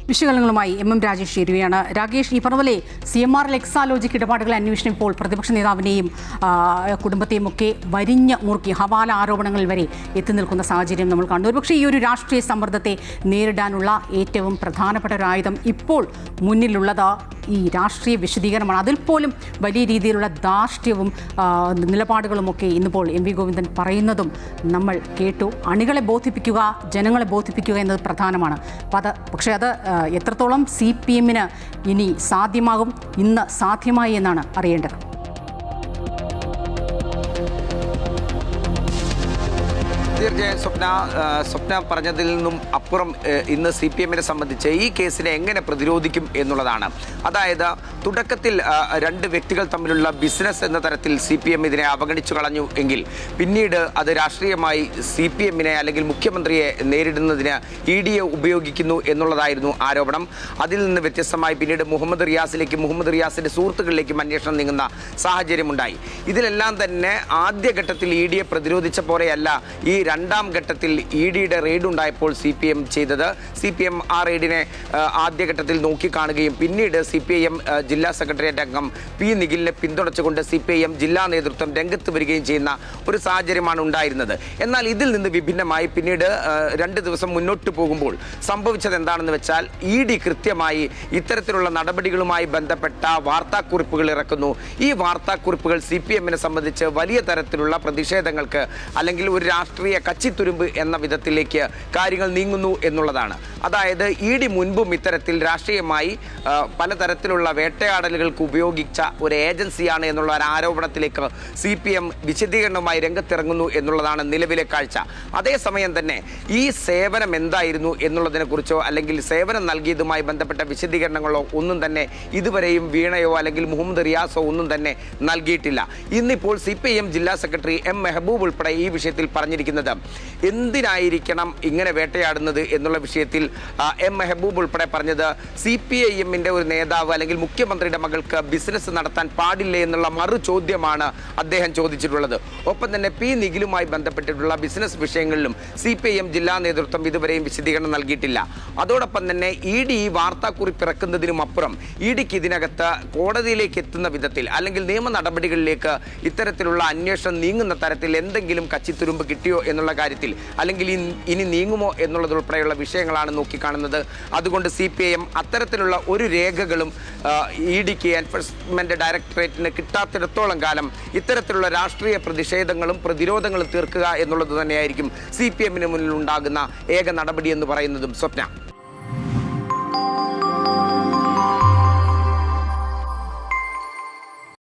വിശകലനങ്ങളുമായി M Rajesh ചേരുകയാണ്. രാകേഷ്, ഈ പറഞ്ഞ പോലെ CMR എക്സാലോജിക് ഇടപാടുകൾ അന്വേഷണം ഇപ്പോൾ പ്രതിപക്ഷ നേതാവിനെയും കുടുംബത്തെയും ഒക്കെ വരിഞ്ഞ് മുറുക്കി ഹവാല ആരോപണങ്ങൾ വരെ എത്തി നിൽക്കുന്ന സാഹചര്യം നമ്മൾ കണ്ടു. ഒരുപക്ഷെ ഈ ഒരു രാഷ്ട്രീയ സമ്മർദ്ദത്തെ നേരിടാനുള്ള ഏറ്റവും പ്രധാനപ്പെട്ട ഒരു ആയുധം ഇപ്പോൾ മുന്നിലുള്ളത് ഈ രാഷ്ട്രീയ വിശദീകരണമാണ്. അതിൽ പോലും വലിയ രീതിയിലുള്ള ധാർഷ്ട്യവും നിലപാടുകളുമൊക്കെ ഇന്നിപ്പോൾ MV ഗോവിന്ദൻ പറയുന്നതും നമ്മൾ കേട്ടു. അണികളെ ബോധിപ്പിക്കുക, ജനങ്ങളെ ബോധിപ്പിക്കുക എന്നത് പ്രധാനമാണ്. പക്ഷേ അത് എത്രത്തോളം CPM-ന് ഇനി സാധ്യമാകും, ഇന്ന് സാധ്യമായി എന്നാണ് അറിയേണ്ടത്. തീർച്ചയായും സ്വപ്ന പറഞ്ഞതിൽ നിന്നും അപ്പുറം ഇന്ന് CPM-നെ സംബന്ധിച്ച് ഈ കേസിനെ എങ്ങനെ പ്രതിരോധിക്കും എന്നുള്ളതാണ്. അതായത് തുടക്കത്തിൽ രണ്ട് വ്യക്തികൾ തമ്മിലുള്ള ബിസിനസ് എന്ന തരത്തിൽ CPM ഇതിനെ അവഗണിച്ചു കളഞ്ഞു എങ്കിൽ പിന്നീട് അത് രാഷ്ട്രീയമായി CPM-നെ അല്ലെങ്കിൽ മുഖ്യമന്ത്രിയെ നേരിടുന്നതിന് ED-യെ ഉപയോഗിക്കുന്നു എന്നുള്ളതായിരുന്നു ആരോപണം. അതിൽ നിന്ന് വ്യത്യസ്തമായി പിന്നീട് മുഹമ്മദ് റിയാസിൻ്റെ സുഹൃത്തുക്കളിലേക്കും അന്വേഷണം നീങ്ങുന്ന സാഹചര്യമുണ്ടായി. ഇതിലെല്ലാം തന്നെ ആദ്യഘട്ടത്തിൽ ED-യെ പ്രതിരോധിച്ച പോലെയല്ല ഈ രണ്ടാം ഘട്ടത്തിൽ ED-യുടെ റെയ്ഡ് ഉണ്ടായപ്പോൾ CPM ചെയ്തത്. CPM ആ റെയ്ഡിനെ ആദ്യഘട്ടത്തിൽ നോക്കിക്കാണുകയും പിന്നീട് CPIM ജില്ലാ സെക്രട്ടേറിയറ്റ് അംഗം P. നിഖിലിനെ പിന്തുണച്ചുകൊണ്ട് CPIM ജില്ലാ നേതൃത്വം രംഗത്ത് വരികയും ചെയ്യുന്ന ഒരു സാഹചര്യമാണ് ഉണ്ടായിരുന്നത്. എന്നാൽ ഇതിൽ നിന്ന് വിഭിന്നമായി പിന്നീട് 2 ദിവസം മുന്നോട്ട് പോകുമ്പോൾ സംഭവിച്ചത് എന്താണെന്ന് വെച്ചാൽ ED കൃത്യമായി ഇത്തരത്തിലുള്ള നടപടികളുമായി ബന്ധപ്പെട്ട വാർത്താക്കുറിപ്പുകൾ ഇറക്കുന്നു. ഈ വാർത്താക്കുറിപ്പുകൾ CPM-നെ സംബന്ധിച്ച് വലിയ തരത്തിലുള്ള പ്രതിഷേധങ്ങൾക്ക് അല്ലെങ്കിൽ ഒരു രാഷ്ട്രീയ കച്ചിത്തുരുമ്പ് എന്ന വിധത്തിലേക്ക് കാര്യങ്ങൾ നീങ്ങുന്നു എന്നുള്ളതാണ്. അതായത് ED മുൻപും ഇത്തരത്തിൽ രാഷ്ട്രീയമായി പലതരത്തിലുള്ള വേട്ടയാടലുകൾക്ക് ഉപയോഗിച്ച ഒരു ഏജൻസിയാണ് എന്നുള്ള ഒരു ആരോപണത്തിലേക്ക് CPM വിശദീകരണവുമായി രംഗത്തിറങ്ങുന്നു എന്നുള്ളതാണ് നിലവിലെ കാഴ്ച. അതേസമയം തന്നെ ഈ സേവനം എന്തായിരുന്നു എന്നുള്ളതിനെക്കുറിച്ചോ അല്ലെങ്കിൽ സേവനം നൽകിയതുമായി ബന്ധപ്പെട്ട വിശദീകരണങ്ങളോ ഒന്നും തന്നെ ഇതുവരെയും വീണയോ അല്ലെങ്കിൽ മുഹമ്മദ് റിയാസോ ഒന്നും തന്നെ നൽകിയിട്ടില്ല. ഇന്നിപ്പോൾ CPIM ജില്ലാ സെക്രട്ടറി M. മെഹബൂബ് ഉൾപ്പെടെ ഈ വിഷയത്തിൽ പറഞ്ഞിരിക്കുന്നത് എന്തിനായിരിക്കണം ഇങ്ങനെ വേട്ടയാടുന്നത് എന്നുള്ള വിഷയത്തിൽ M. മെഹബൂബ് ഉൾപ്പെടെ പറഞ്ഞത് CPIM-ന്റെ ഒരു നേതാവ് അല്ലെങ്കിൽ മുഖ്യമന്ത്രിയുടെ മകൾക്ക് ബിസിനസ് നടത്താൻ പാടില്ലേ എന്നുള്ള മറു ചോദ്യമാണ് അദ്ദേഹം ചോദിച്ചിട്ടുള്ളത്. ഒപ്പം തന്നെ P. നിഖിലുമായി ബന്ധപ്പെട്ടിട്ടുള്ള ബിസിനസ് വിഷയങ്ങളിലും CPIM ജില്ലാ നേതൃത്വം ഇതുവരെയും വിശദീകരണം നൽകിയിട്ടില്ല. അതോടൊപ്പം തന്നെ ED ഈ വാർത്താക്കുറിപ്പ് ഇറക്കുന്നതിനും അപ്പുറം EDക്ക് ഇതിനകത്ത് കോടതിയിലേക്ക് എത്തുന്ന വിധത്തിൽ അല്ലെങ്കിൽ നിയമ നടപടികളിലേക്ക് ഇത്തരത്തിലുള്ള അന്വേഷണം നീങ്ങുന്ന തരത്തിൽ എന്തെങ്കിലും കച്ചിത്തുരുമ്പ് കിട്ടിയോ എന്നുള്ള കാര്യത്തിൽ അല്ലെങ്കിൽ ഇനി നീങ്ങുമോ എന്നുള്ളതുൾപ്പെടെയുള്ള വിഷയങ്ങളാണ് നോക്കിക്കാണുന്നത്. അതുകൊണ്ട് CPIM അത്തരത്തിലുള്ള ഒരു രേഖകളും EDക്ക് എൻഫോഴ്സ്മെന്റ് ഡയറക്ടറേറ്റിന് കിട്ടാത്തിടത്തോളം കാലം ഇത്തരത്തിലുള്ള രാഷ്ട്രീയ പ്രതിഷേധങ്ങളും പ്രതിരോധങ്ങളും തീർക്കുക എന്നുള്ളത് തന്നെയായിരിക്കും CPM-ന് മുന്നിൽ ഉണ്ടാകുന്ന ഏക നടപടി എന്ന് പറയുന്നതും സ്വപ്ന.